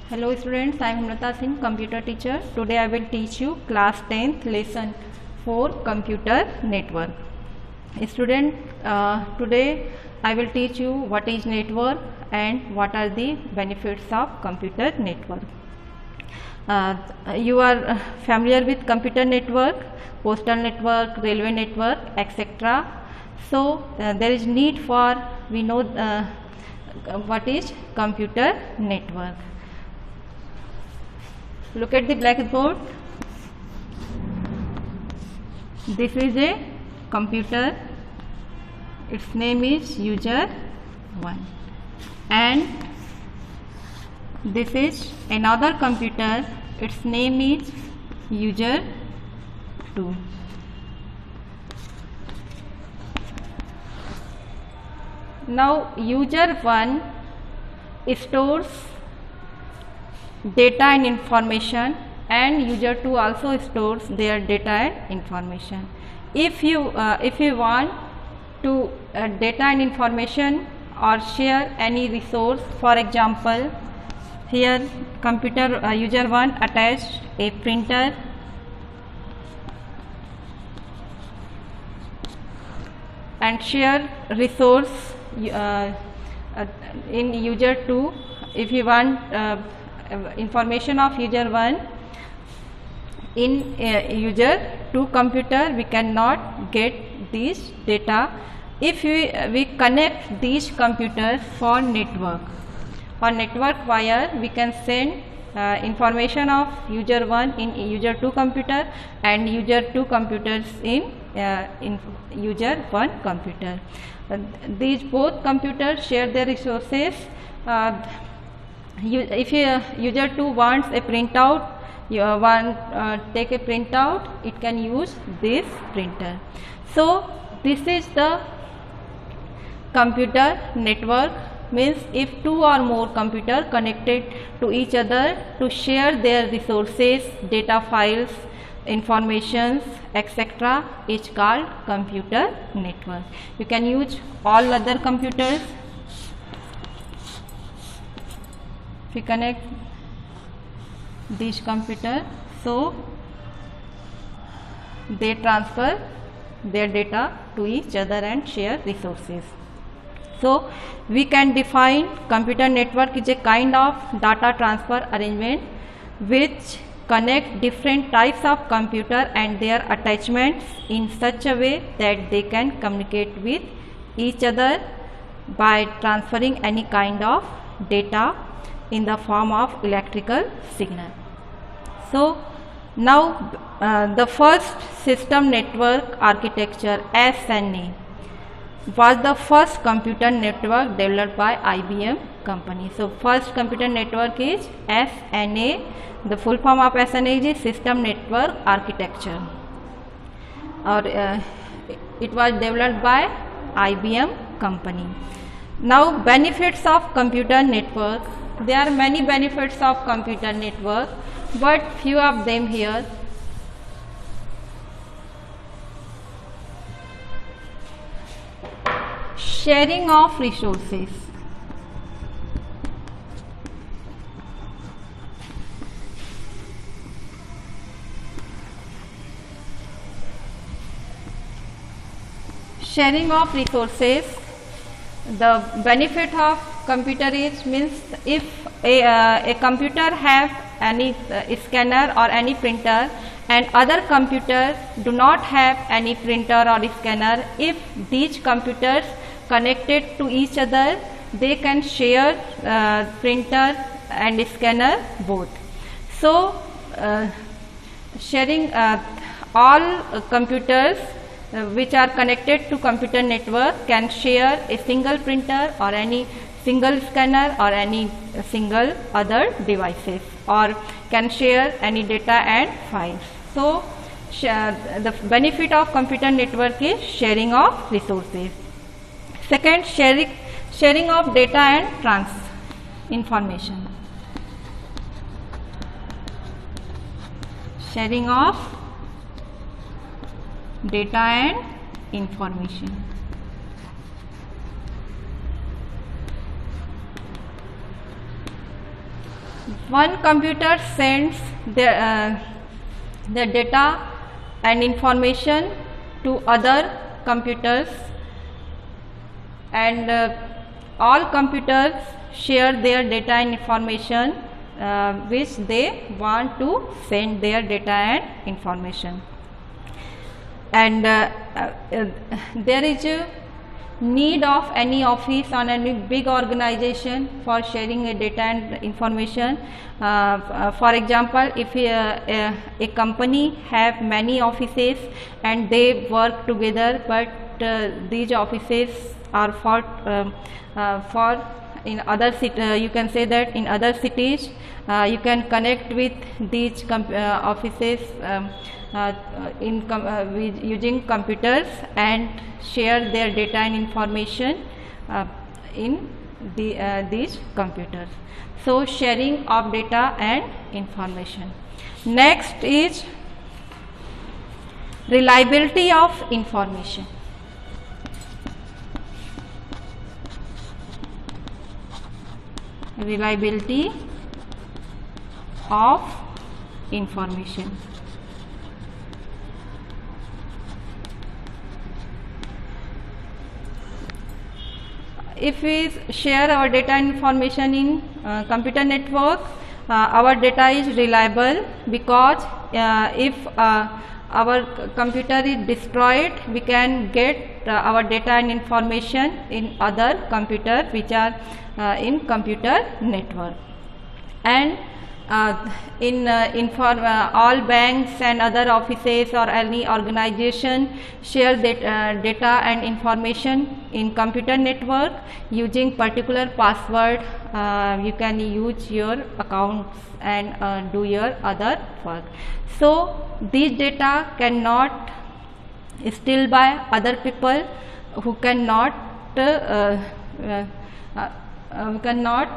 Hello students, I am Himnata Singh, computer teacher. Today I will teach you class 10th lesson 4 computer network. Student, today I will teach you what is network and what are the benefits of computer network. You are familiar with computer network, postal network, railway network, etc. So there is need for we know what is computer network. Look at the blackboard. This is a computer. Its name is user 1, and this is another computer. Its name is user 2. Now user 1 stores data and information, and user 2 also stores their data and information. If you want to data and information or share any resource, for example, here computer user 1 attached a printer and share resource in user 2. If you want information of user 1 in user 2 computer, we cannot get this data. If we connect these computers for network wire, we can send information of user 1 in user 2 computer and user 2 computers in user 1 computer. These both computers share their resources. If user 2 wants a printout, take a printout, it can use this printer. So this is the computer network. Means if two or more computers connected to each other to share their resources, data files, informations, etc., is called computer network. You can use all other computers. We connect this computer, so they transfer their data to each other and share resources. So we can define computer network is a kind of data transfer arrangement which connect different types of computer and their attachments in such a way that they can communicate with each other by transferring any kind of data in the form of electrical signal. So now the first system network architecture, SNA, was the first computer network developed by IBM company. So first computer network is SNA. The full form of SNA is system network architecture, or it was developed by IBM company. Now benefits of computer network. There are many benefits of computer network, but few of them here. Sharing of resources. Sharing of resources. The benefit of computer is, means if a computer have any scanner or any printer and other computer do not have any printer or scanner, if these computers connected to each other, they can share printer and scanner both. So sharing all computers which are connected to computer network can share a single printer or any single scanner or any single other devices, or can share any data and files. So the benefit of computer network is sharing of resources. Second, sharing of data and information. Sharing of data and information. one computer sends their data and information to other computers, and all computers share their data and information which they want to send their data and information. And there is a need of any office or any big organization for sharing a data and information. For example, if a company have many offices and they work together, but these offices are for in other cities, you can say that in other cities you can connect with these offices with using computers and share their data and information in these computers. So sharing of data and information. Next is reliability of information. Reliability of information. If we share our data and information in computer network, our data is reliable, because if our computer is destroyed, we can get our data and information in other computers which are in computer network. And all banks and other offices or any organization share that data and information in computer network using particular password. You can use your accounts and do your other work. So these data cannot steal by other people who cannot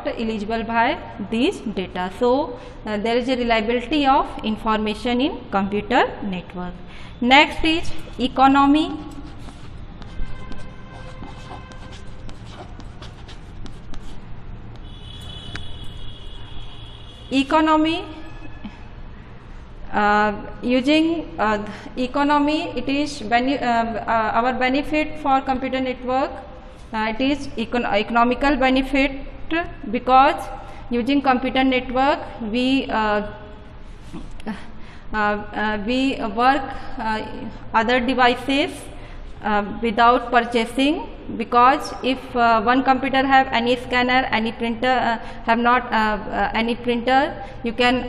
eligible by these data. So there is a reliability of information in computer network. Next is economy. Economy, using economy, it is our benefit for computer network. It is economical benefit, because using computer network we work other devices without purchasing, because if one computer have any scanner, any printer have not any printer, you can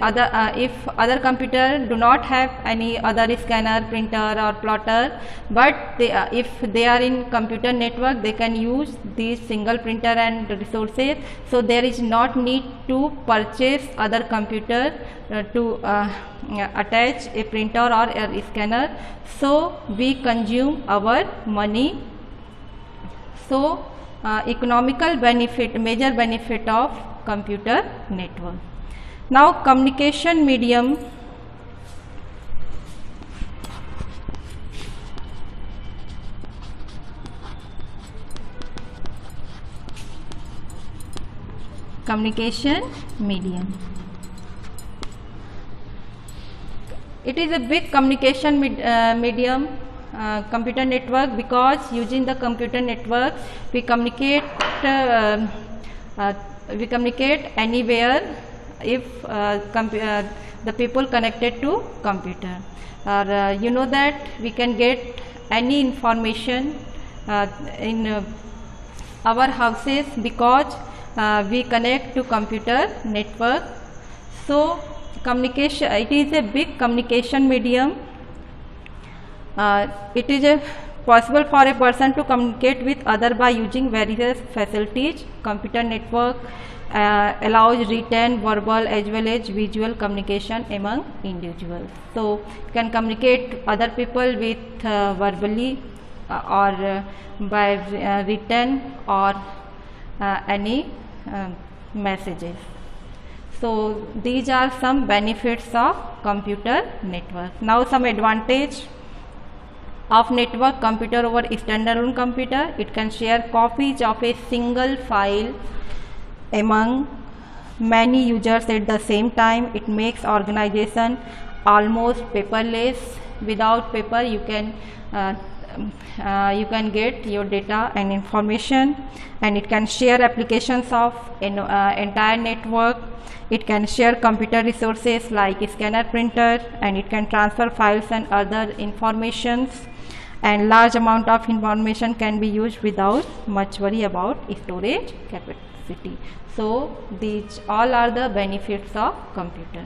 if other computer do not have any other scanner, printer or plotter, but if they are in computer network, they can use these single printer and resources. So there is not need to purchase other computer to attach a printer or a scanner. So we consume our money. So economical benefit, major benefit of computer network. Now communication medium. Communication medium. It is a big communication medium, computer network, because using the computer network we communicate anywhere if the people connected to computer. You know that we can get any information in our houses, because we connect to computer network. So communication, it is a big communication medium. It is possible for a person to communicate with other by using various facilities. Computer network allows written, verbal as well as visual communication among individuals. So you can communicate other people with verbally or by written or any messages. So these are some benefits of computer network. Now some advantage of network computer over standalone computer. It can share copies of a single file among many users at the same time. It makes organization almost paperless. Without paper you can get your data and information, and it can share applications of entire network. It can share computer resources like scanner, printer, and it can transfer files and other informations, and large amount of information can be used without much worry about storage capacity. So these all are the benefits of computer.